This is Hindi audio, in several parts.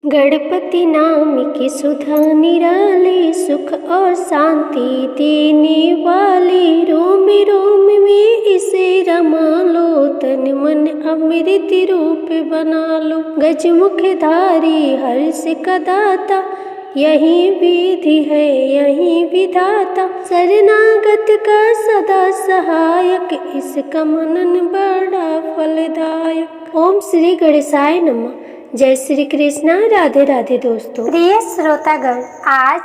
गणपति नाम की सुधा निराली, सुख और शांति देने वाली। रोम रोम में इसे रमा लो, तन मन अमृत रूप बना लो। गजमुख धारी हर्ष का दाता, यही विधि है यही विधाता। शरणागत का सदा सहायक, इसका मनन बड़ा फलदायक। ओम श्री गणेशाय नमः। जय श्री कृष्णा। राधे राधे दोस्तों। प्रिय श्रोतागण, आज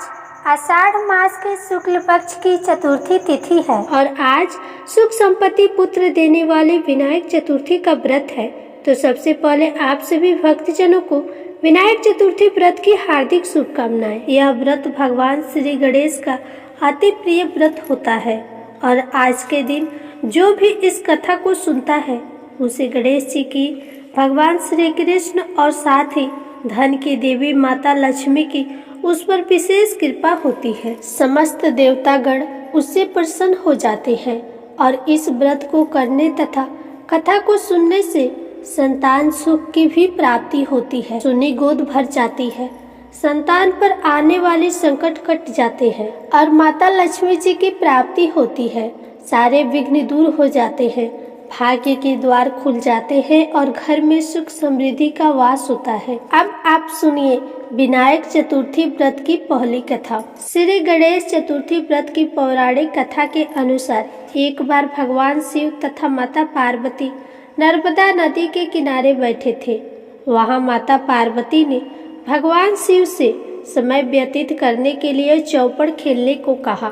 आषाढ़ मास के शुक्ल पक्ष की चतुर्थी तिथि है और आज सुख संपत्ति पुत्र देने वाले विनायक चतुर्थी का व्रत है। तो सबसे पहले आप सभी भक्तजनों को विनायक चतुर्थी व्रत की हार्दिक शुभकामनाएं। यह व्रत भगवान श्री गणेश का अति प्रिय व्रत होता है और आज के दिन जो भी इस कथा को सुनता है उसे गणेश जी की, भगवान श्री कृष्ण और साथ ही धन की देवी माता लक्ष्मी की उस पर विशेष कृपा होती है। समस्त देवतागण उससे प्रसन्न हो जाते हैं और इस व्रत को करने तथा कथा को सुनने से संतान सुख की भी प्राप्ति होती है। सुनी गोद भर जाती है, संतान पर आने वाले संकट कट जाते हैं और माता लक्ष्मी जी की प्राप्ति होती है। सारे विघ्न दूर हो जाते हैं, भाग्य के द्वार खुल जाते हैं और घर में सुख समृद्धि का वास होता है। अब आप सुनिए विनायक चतुर्थी व्रत की पहली कथा। श्री गणेश चतुर्थी व्रत की पौराणिक कथा के अनुसार एक बार भगवान शिव तथा माता पार्वती नर्मदा नदी के किनारे बैठे थे। वहां माता पार्वती ने भगवान शिव से समय व्यतीत करने के लिए चौपड़ खेलने को कहा।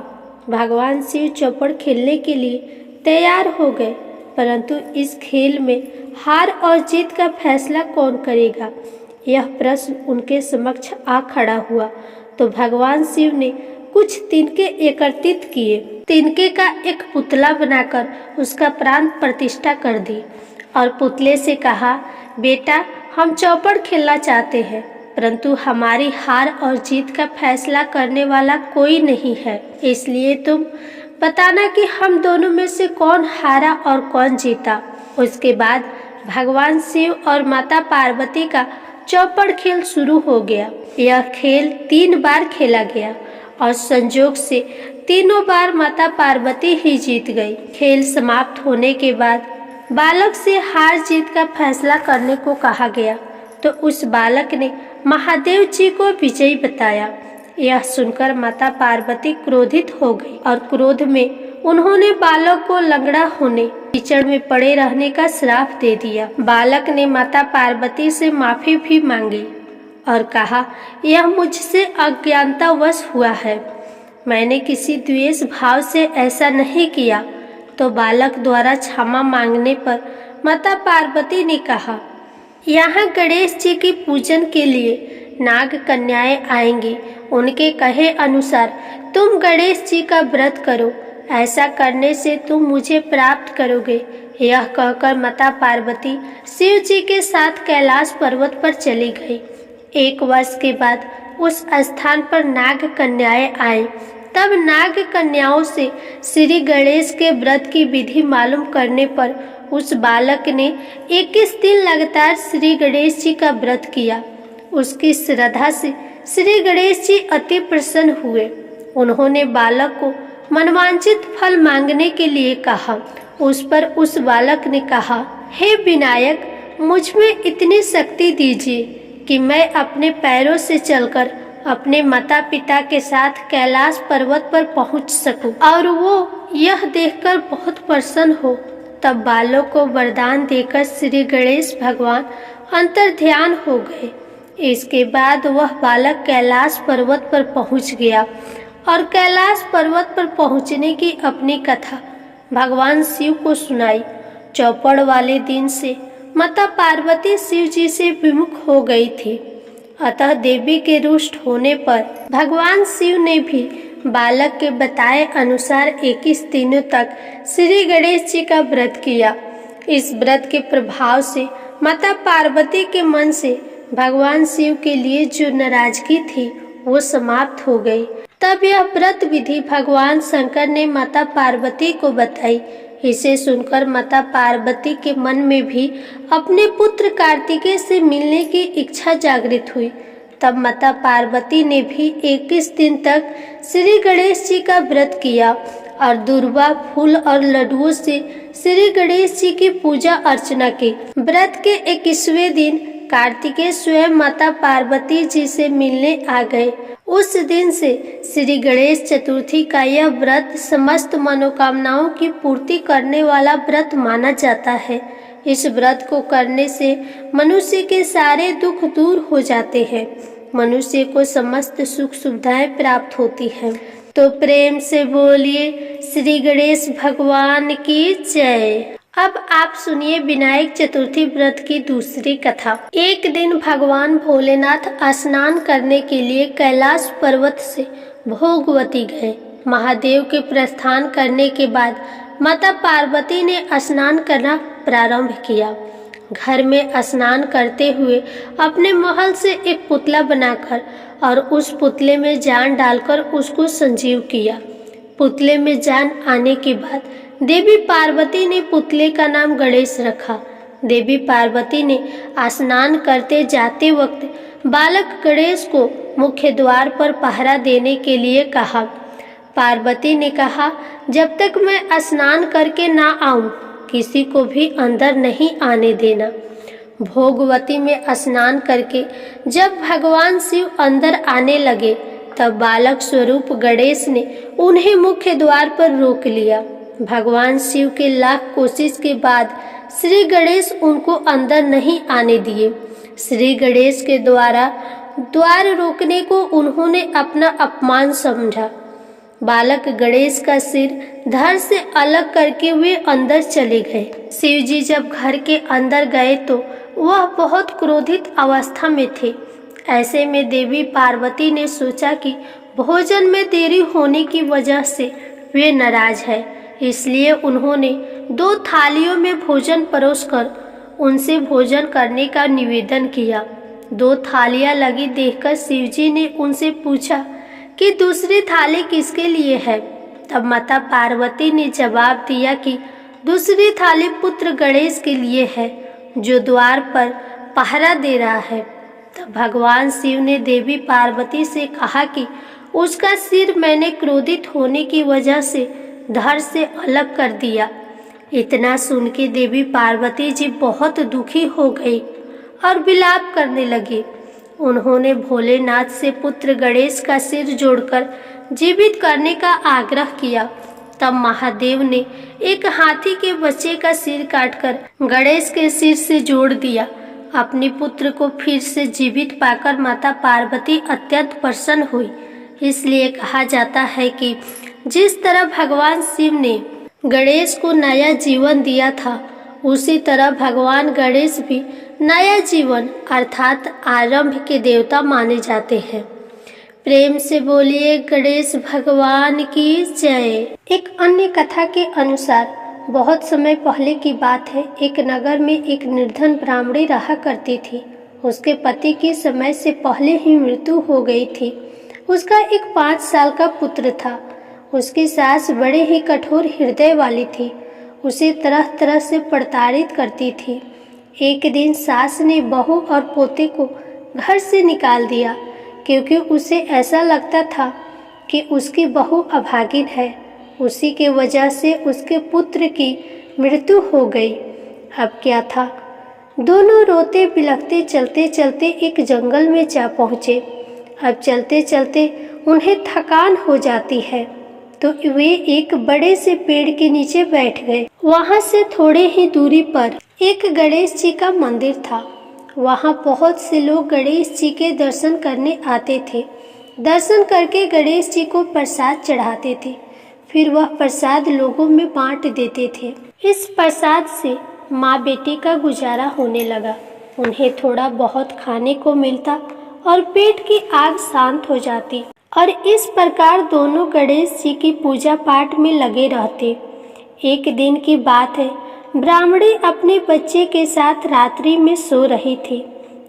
भगवान शिव चौपड़ खेलने के लिए तैयार हो गए, परंतु इस खेल में हार और जीत का फैसला कौन करेगा, यह प्रश्न उनके समक्ष आ खड़ा हुआ। तो भगवान शिव ने कुछ तिनके एकत्रित किए। तिनके का एक पुतला बनाकर उसका प्राण प्रतिष्ठा कर दी और पुतले से कहा, बेटा हम चौपड़ खेलना चाहते हैं, परंतु हमारी हार और जीत का फैसला करने वाला कोई नहीं है, इसलिए तुम बताना कि हम दोनों में से कौन हारा और कौन जीता। उसके बाद भगवान शिव और माता पार्वती का चौपड़ खेल शुरू हो गया। यह खेल 3 बार खेला गया और संजोग से तीनों बार माता पार्वती ही जीत गई। खेल समाप्त होने के बाद बालक से हार जीत का फैसला करने को कहा गया, तो उस बालक ने महादेव जी को विजयी बताया। यह सुनकर माता पार्वती क्रोधित हो गई और क्रोध में उन्होंने बालक को लंगड़ा होने, कीचड़ में पड़े रहने का श्राप दे दिया। बालक ने माता पार्वती से माफी भी मांगी और कहा, यह मुझसे अज्ञानतावश हुआ है, मैंने किसी द्वेष भाव से ऐसा नहीं किया। तो बालक द्वारा क्षमा मांगने पर माता पार्वती ने कहा, यहाँ गणेश जी की पूजन के लिए नाग कन्याएं आएंगी, उनके कहे अनुसार तुम गणेश जी का व्रत करो, ऐसा करने से तुम मुझे प्राप्त करोगे। यह कहकर माता पार्वती शिव जी के साथ कैलाश पर्वत पर चली गई। 1 वर्ष के बाद उस स्थान पर नाग कन्याएं आई। तब नाग कन्याओं से श्री गणेश के व्रत की विधि मालूम करने पर उस बालक ने 21 दिन लगातार श्री गणेश जी का व्रत किया। उसकी श्रद्धा से श्री गणेश जी अति प्रसन्न हुए। उन्होंने बालक को मनवांछित फल मांगने के लिए कहा। उस पर उस बालक ने कहा, हे विनायक, मुझ में इतनी शक्ति दीजिए कि मैं अपने पैरों से चलकर अपने माता पिता के साथ कैलाश पर्वत पर पहुंच सकूं और वो यह देखकर बहुत प्रसन्न हो। तब बालक को वरदान देकर श्री गणेश भगवान अंतर्ध्यान हो गए। इसके बाद वह बालक कैलाश पर्वत पर पहुंच गया और कैलाश पर्वत पर पहुंचने की अपनी कथा भगवान शिव को सुनाई। चौपड़ वाले दिन से माता पार्वती शिव जी से विमुख हो गई थी, अतः देवी के रुष्ट होने पर भगवान शिव ने भी बालक के बताए अनुसार 21 दिनों तक श्री गणेश जी का व्रत किया। इस व्रत के प्रभाव से माता पार्वती के मन से भगवान शिव के लिए जो नाराजगी थी वो समाप्त हो गई। तब यह व्रत विधि भगवान शंकर ने माता पार्वती को बताई। इसे सुनकर माता पार्वती के मन में भी अपने पुत्र कार्तिकेय से मिलने की इच्छा जागृत हुई। तब माता पार्वती ने भी 21 दिन तक श्री गणेश जी का व्रत किया और दुर्वा फूल और लड्डुओं से श्री गणेश जी की पूजा अर्चना की। व्रत के 21वें दिन कार्तिकेय स्वयं माता पार्वती जी से मिलने आ गए। उस दिन से श्री गणेश चतुर्थी का यह व्रत समस्त मनोकामनाओं की पूर्ति करने वाला व्रत माना जाता है। इस व्रत को करने से मनुष्य के सारे दुख दूर हो जाते हैं, मनुष्य को समस्त सुख सुविधाएं प्राप्त होती हैं। तो प्रेम से बोलिए श्री गणेश भगवान की जय। अब आप सुनिए विनायक चतुर्थी व्रत की दूसरी कथा। एक दिन भगवान भोलेनाथ स्नान करने के लिए कैलाश पर्वत से भोगवती गए। महादेव के प्रस्थान करने के बाद माता पार्वती ने स्नान करना प्रारंभ किया। घर में स्नान करते हुए अपने महल से एक पुतला बनाकर और उस पुतले में जान डालकर उसको संजीव किया। पुतले में जान आने के बाद देवी पार्वती ने पुतले का नाम गणेश रखा। देवी पार्वती ने स्नान करते जाते वक्त बालक गणेश को मुख्य द्वार पर पहरा देने के लिए कहा। पार्वती ने कहा, जब तक मैं स्नान करके ना आऊं किसी को भी अंदर नहीं आने देना। भोगवती में स्नान करके जब भगवान शिव अंदर आने लगे तब बालक स्वरूप गणेश ने उन्हें मुख्य द्वार पर रोक लिया। भगवान शिव के लाख कोशिश के बाद श्री गणेश उनको अंदर नहीं आने दिए। श्री गणेश के द्वारा द्वार रोकने को उन्होंने अपना अपमान समझा। बालक गणेश का सिर धड़ से अलग करके वे अंदर चले गए। शिव जी जब घर के अंदर गए तो वह बहुत क्रोधित अवस्था में थे। ऐसे में देवी पार्वती ने सोचा कि भोजन में देरी होने की वजह से वे नाराज है, इसलिए उन्होंने 2 थालियों में भोजन परोसकर उनसे भोजन करने का निवेदन किया। 2 थालियां लगी देखकर शिवजी ने उनसे पूछा कि दूसरी थाली किसके लिए है। तब माता पार्वती ने जवाब दिया कि दूसरी थाली पुत्र गणेश के लिए है जो द्वार पर पहरा दे रहा है। तब भगवान शिव ने देवी पार्वती से कहा कि उसका सिर मैंने क्रोधित होने की वजह से धड़ से अलग कर दिया। इतना सुन के देवी पार्वती जी बहुत दुखी हो गई और विलाप करने लगी। उन्होंने भोलेनाथ से पुत्र गणेश का सिर जोड़कर जीवित करने का आग्रह किया। तब महादेव ने एक हाथी के बच्चे का सिर काटकर गणेश के सिर से जोड़ दिया। अपने पुत्र को फिर से जीवित पाकर माता पार्वती अत्यंत प्रसन्न हुई। इसलिए कहा जाता है कि जिस तरह भगवान शिव ने गणेश को नया जीवन दिया था, उसी तरह भगवान गणेश भी नया जीवन अर्थात आरंभ के देवता माने जाते हैं। प्रेम से बोलिए गणेश भगवान की जय। एक अन्य कथा के अनुसार बहुत समय पहले की बात है। एक नगर में एक निर्धन ब्राह्मणी रहा करती थी। उसके पति की समय से पहले ही मृत्यु हो गई थी। उसका एक 5 साल का पुत्र था। उसकी सास बड़े ही कठोर हृदय वाली थी। उसे तरह तरह से प्रताड़ित करती थी। एक दिन सास ने बहू और पोते को घर से निकाल दिया, क्योंकि उसे ऐसा लगता था कि उसकी बहू अभागिन है। उसी के वजह से उसके पुत्र की मृत्यु हो गई। अब क्या था, दोनों रोते बिलखते चलते चलते एक जंगल में जा पहुँचे। अब चलते चलते उन्हें थकान हो जाती है तो वे एक बड़े से पेड़ के नीचे बैठ गए। वहाँ से थोड़े ही दूरी पर एक गणेश जी का मंदिर था। वहाँ बहुत से लोग गणेश जी के दर्शन करने आते थे। दर्शन करके गणेश जी को प्रसाद चढ़ाते थे। फिर वह प्रसाद लोगों में बांट देते थे। इस प्रसाद से माँ बेटी का गुजारा होने लगा। उन्हें थोड़ा बहुत खाने को मिलता और पेट की आग शांत हो जाती और इस प्रकार दोनों गणेश जी की पूजा पाठ में लगे रहते। एक दिन की बात है, ब्राह्मणी अपने बच्चे के साथ रात्रि में सो रही थी।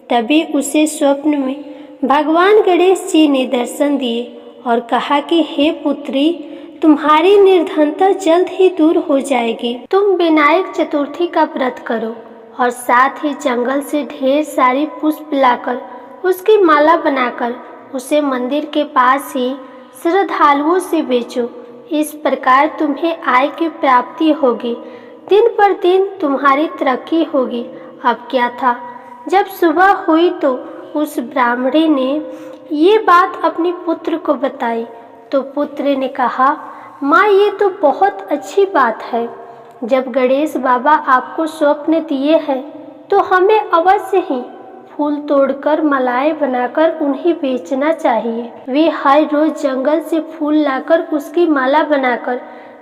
तभी उसे स्वप्न में भगवान गणेश जी ने दर्शन दिए और कहा कि हे पुत्री, तुम्हारी निर्धनता जल्द ही दूर हो जाएगी। तुम विनायक चतुर्थी का व्रत करो और साथ ही जंगल से ढेर सारी पुष्प लाकर उसकी माला बनाकर उसे मंदिर के पास ही श्रद्धालुओं से बेचो। इस प्रकार तुम्हें आय की प्राप्ति होगी, दिन पर दिन तुम्हारी तरक्की होगी। अब क्या था, जब सुबह हुई तो उस ब्राह्मणी ने ये बात अपने पुत्र को बताई। तो पुत्र ने कहा, माँ, ये तो बहुत अच्छी बात है। जब गणेश बाबा आपको स्वप्न दिए हैं तो हमें अवश्य ही फूल तोड़कर मालाएं बनाकर उन्हें बेचना चाहिए। वे हर रोज जंगल से फूल लाकर उसकी माला बनाकर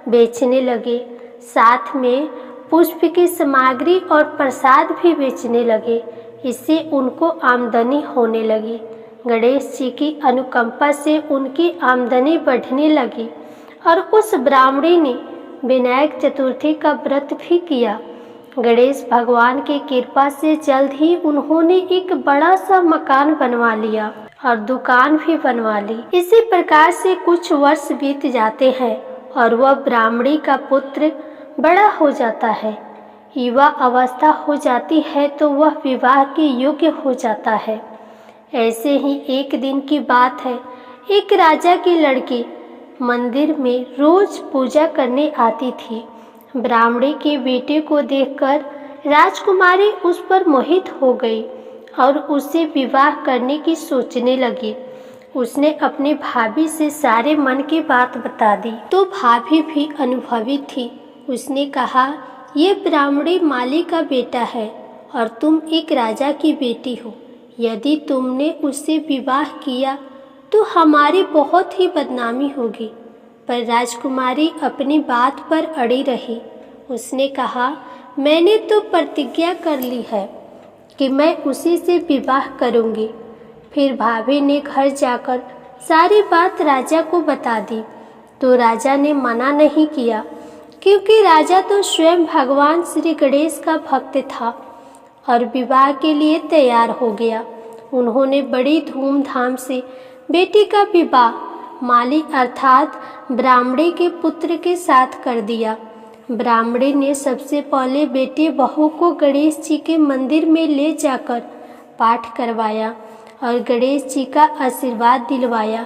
बेचने लगे। साथ में पुष्प की सामग्री और प्रसाद भी बेचने लगे। इससे उनको आमदनी होने लगी। गणेश जी की अनुकंपा से उनकी आमदनी बढ़ने लगी और उस ब्राह्मणी ने विनायक चतुर्थी का व्रत भी किया। गणेश भगवान की कृपा से जल्द ही उन्होंने एक बड़ा सा मकान बनवा लिया और दुकान भी बनवा ली। इसी प्रकार से कुछ वर्ष बीत जाते हैं और वह ब्राह्मणी का पुत्र बड़ा हो जाता है। युवा अवस्था हो जाती है तो वह विवाह के योग्य हो जाता है। ऐसे ही एक दिन की बात है, एक राजा की लड़की मंदिर में रोज पूजा करने आती थी। ब्राह्मणी के बेटे को देखकर राजकुमारी उस पर मोहित हो गई और उससे विवाह करने की सोचने लगी। उसने अपनी भाभी से सारे मन की बात बता दी तो भाभी भी अनुभवी थी। उसने कहा, ये ब्राह्मणी माली का बेटा है और तुम एक राजा की बेटी हो। यदि तुमने उससे विवाह किया तो हमारी बहुत ही बदनामी होगी। पर राजकुमारी अपनी बात पर अड़ी रही। उसने कहा, मैंने तो प्रतिज्ञा कर ली है कि मैं उसी से विवाह करूंगी। फिर भाभी ने घर जाकर सारी बात राजा को बता दी तो राजा ने मना नहीं किया, क्योंकि राजा तो स्वयं भगवान श्री गणेश का भक्त था और विवाह के लिए तैयार हो गया। उन्होंने बड़ी धूमधाम से बेटी का विवाह माली अर्थात ब्राह्मणी के पुत्र के साथ कर दिया। ब्राह्मणी ने सबसे पहले बेटे बहू को गणेश जी के मंदिर में ले जाकर पाठ करवाया और गणेश जी का आशीर्वाद दिलवाया।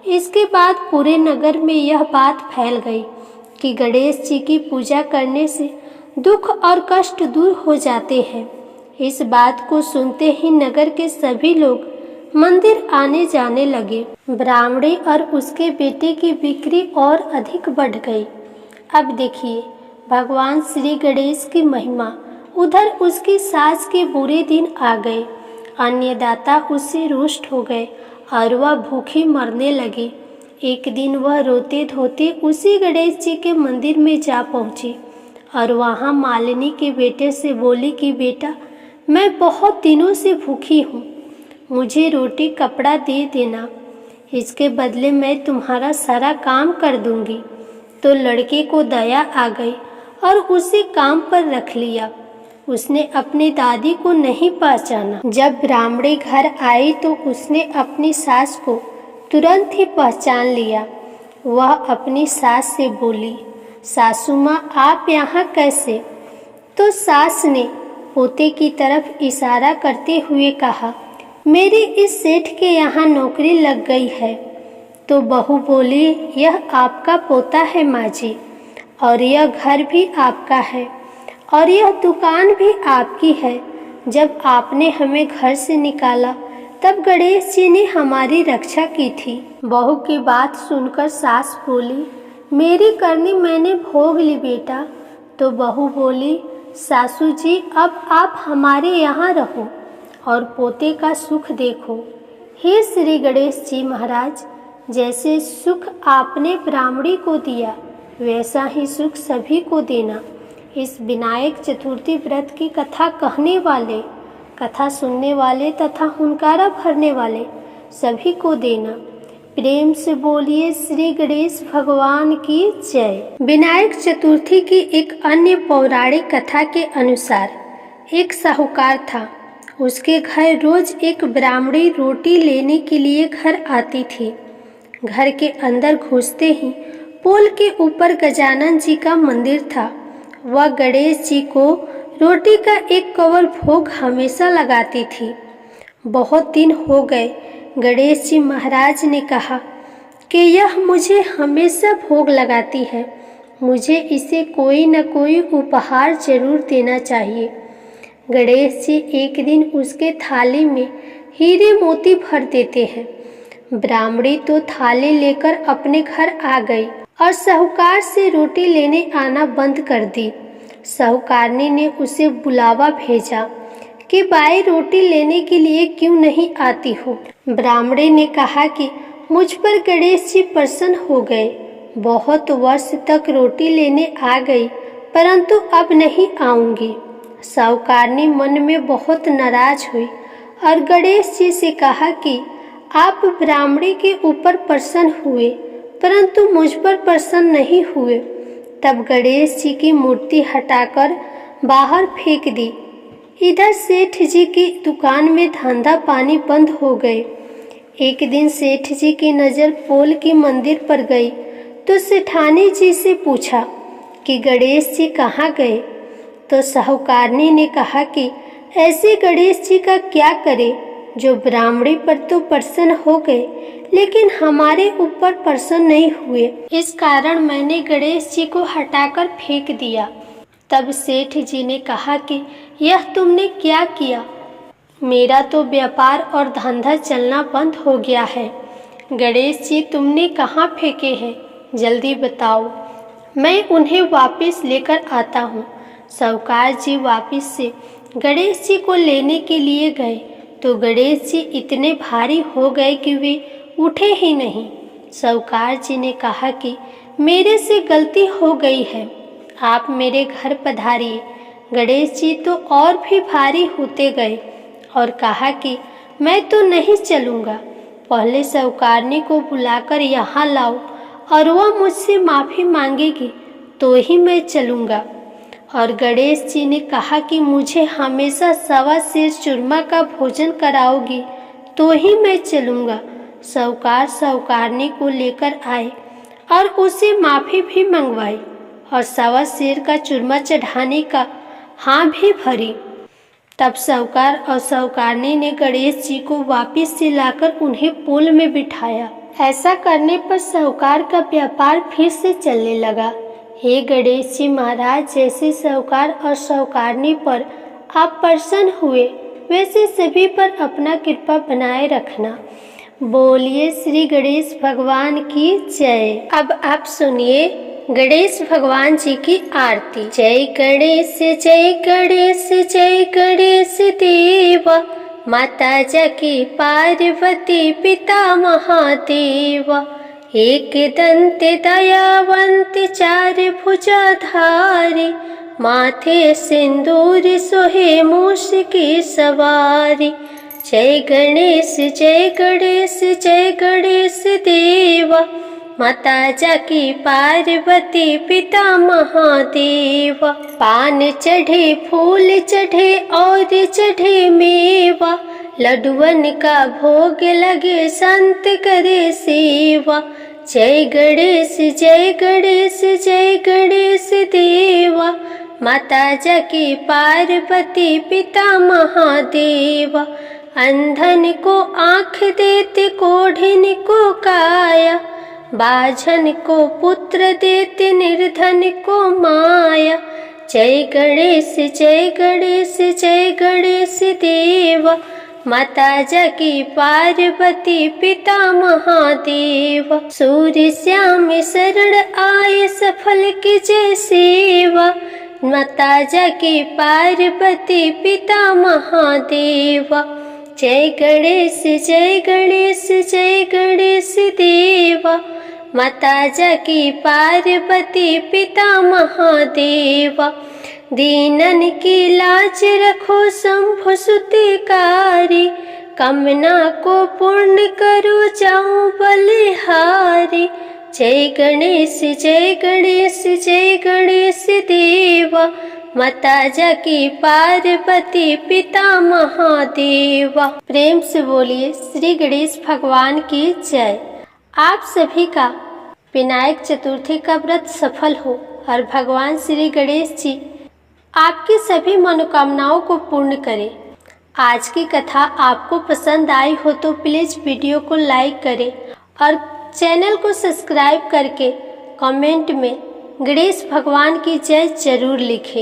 इसके बाद पूरे नगर में यह बात फैल गई कि गणेश जी की पूजा करने से दुख और कष्ट दूर हो जाते हैं। इस बात को सुनते ही नगर के सभी लोग मंदिर आने जाने लगे। ब्राह्मणी और उसके बेटे की बिक्री और अधिक बढ़ गई। अब देखिए भगवान श्री गणेश की महिमा। उधर उसकी सास के बुरे दिन आ गए। अन्नदाता उससे रुष्ट हो गए और वह भूखी मरने लगी। एक दिन वह रोते धोते उसी गणेश जी के मंदिर में जा पहुंची और वहां मालिनी के बेटे से बोली कि बेटा, मैं बहुत दिनों से भूखी हूँ, मुझे रोटी कपड़ा दे देना, इसके बदले मैं तुम्हारा सारा काम कर दूंगी। तो लड़के को दया आ गई और उसे काम पर रख लिया। उसने अपनी दादी को नहीं पहचाना। जब ब्राह्मणी घर आई तो उसने अपनी सास को तुरंत ही पहचान लिया। वह अपनी सास से बोली, सासू माँ, आप यहाँ कैसे? तो सास ने पोते की तरफ इशारा करते हुए कहा, मेरी इस सेठ के यहाँ नौकरी लग गई है। तो बहू बोली, यह आपका पोता है माँ जी, और यह घर भी आपका है और यह दुकान भी आपकी है। जब आपने हमें घर से निकाला तब गणेश जी ने हमारी रक्षा की थी। बहू की बात सुनकर सास बोली, मेरी करनी मैंने भोग ली बेटा। तो बहू बोली, सासू जी, अब आप हमारे यहाँ रहो और पोते का सुख देखो। हे श्री गणेश जी महाराज, जैसे सुख आपने ब्राह्मणी को दिया वैसा ही सुख सभी को देना। इस विनायक चतुर्थी व्रत की कथा कहने वाले, कथा सुनने वाले तथा हुनकारा भरने वाले सभी को देना। प्रेम से बोलिए श्री गणेश भगवान की जय। विनायक चतुर्थी की एक अन्य पौराणिक कथा के अनुसार एक साहूकार था। उसके घर रोज एक ब्राह्मणी रोटी लेने के लिए घर आती थी। घर के अंदर घुसते ही पोल के ऊपर गजानन जी का मंदिर था। वह गणेश जी को रोटी का एक कवर भोग हमेशा लगाती थी। बहुत दिन हो गए। गणेश जी महाराज ने कहा कि यह मुझे हमेशा भोग लगाती है, मुझे इसे कोई न कोई उपहार जरूर देना चाहिए। गणेश जी एक दिन उसके थाली में हीरे मोती भर देते हैं। ब्राह्मणी तो थाली लेकर अपने घर आ गई और साहूकार से रोटी लेने आना बंद कर दी। साहूकारनी ने उसे बुलावा भेजा कि बाई रोटी लेने के लिए क्यों नहीं आती हो। ब्राह्मणी ने कहा कि मुझ पर गणेश जी प्रसन्न हो गए, बहुत वर्ष तक रोटी लेने आ गई, परंतु अब नहीं आऊंगी। साहूकारनी मन में बहुत नाराज हुई और गणेश जी से कहा कि आप ब्राह्मणी के ऊपर प्रसन्न हुए, परंतु मुझ पर प्रसन्न नहीं हुए। तब गणेश जी की मूर्ति हटाकर बाहर फेंक दी। इधर सेठ जी की दुकान में धंधा पानी बंद हो गए। एक दिन सेठ जी की नज़र पोल की मंदिर पर गई तो सेठानी जी से पूछा कि गणेश जी कहाँ गए। तो साहूकारनी ने कहा कि ऐसे गणेश जी का क्या करे जो ब्राह्मणी पर तो प्रसन्न हो गए, लेकिन हमारे ऊपर प्रसन्न नहीं हुए। इस कारण मैंने गणेश जी को हटाकर फेंक दिया। तब सेठ जी ने कहा कि यह तुमने क्या किया? मेरा तो व्यापार और धंधा चलना बंद हो गया है। गणेश जी तुमने कहाँ फेंके हैं, जल्दी बताओ, मैं उन्हें वापस लेकर आता हूँ। साहूकार जी वापस से गणेश जी को लेने के लिए गए तो गणेश जी इतने भारी हो गए कि वे उठे ही नहीं। साहूकार जी ने कहा कि मेरे से गलती हो गई है, आप मेरे घर पधारिए। गणेश जी तो और भी भारी होते गए और कहा कि मैं तो नहीं चलूँगा, पहले साहूकारनी को बुलाकर यहाँ लाओ और वह मुझसे माफ़ी मांगेगी तो ही मैं चलूँगा। और गणेश जी ने कहा कि मुझे हमेशा 1.25 सेर चूरमा का भोजन कराओगी तो ही मैं चलूँगा। साहूकार साहूकारनी को लेकर आए और उसे माफ़ी भी मंगवाई और 1.25 सेर का चूरमा चढ़ाने का हाँ भी भरी। तब साहूकार और साहूकारनी ने गणेश जी को वापस से लाकर उन्हें पोल में बिठाया। ऐसा करने पर साहूकार का व्यापार फिर से चलने लगा। हे गणेश जी महाराज, जैसे साहूकार और साहूकारनी पर आप प्रसन्न हुए, वैसे सभी पर अपना कृपा बनाए रखना। बोलिए श्री गणेश भगवान की जय। अब आप सुनिए गणेश भगवान जी की आरती। जय गणेश जय गणेश जय गणेश देवा, माता जाकी पार्वती पिता महादेवा। एक दंत दयावंत चार भुजाधारी, माथे सिंदूर सोहे मूष की सवारी। जय गणेश जय गणेश जय गणेश देवा, माता जाकी पार्वती पिता महादेवा। पान चढ़े फूल चढ़े और चढ़े मेवा, लड्डुअन का भोग लगे संत करे सेवा। जय गणेश जय गणेश जय गणेश देवा, माता जाकी पार्वती पिता महादेवा। अंधन को आँख देते कोढ़िन को काया, बाझन को पुत्र देते निर्धन को माया। जय गणेश जय गणेश जय गणेश देवा, माता जाकी पार्वती पिता महादेवा। सूर्य श्याम शरण आए सफल की जय सेवा, माता जाकी पार्वती पिता महादेवा। जय गणेश जय गणेश जय गणेश देवा, माता जाकी पार्वती पिता महादेवा। दीनन की लाज रखो शंभु सुतिकारी, कामना को पूर्ण करो जाऊं बलिहारी। जय गणेश जय गणेश जय गणेश देवा, माता जाकी पार्वती पिता महादेवा। प्रेम से बोलिए श्री गणेश भगवान की जय। आप सभी का विनायक चतुर्थी का व्रत सफल हो और भगवान श्री गणेश जी आपकी सभी मनोकामनाओं को पूर्ण करें। आज की कथा आपको पसंद आई हो तो प्लीज़ वीडियो को लाइक करें और चैनल को सब्सक्राइब करके कमेंट में गणेश भगवान की जय जरूर लिखें।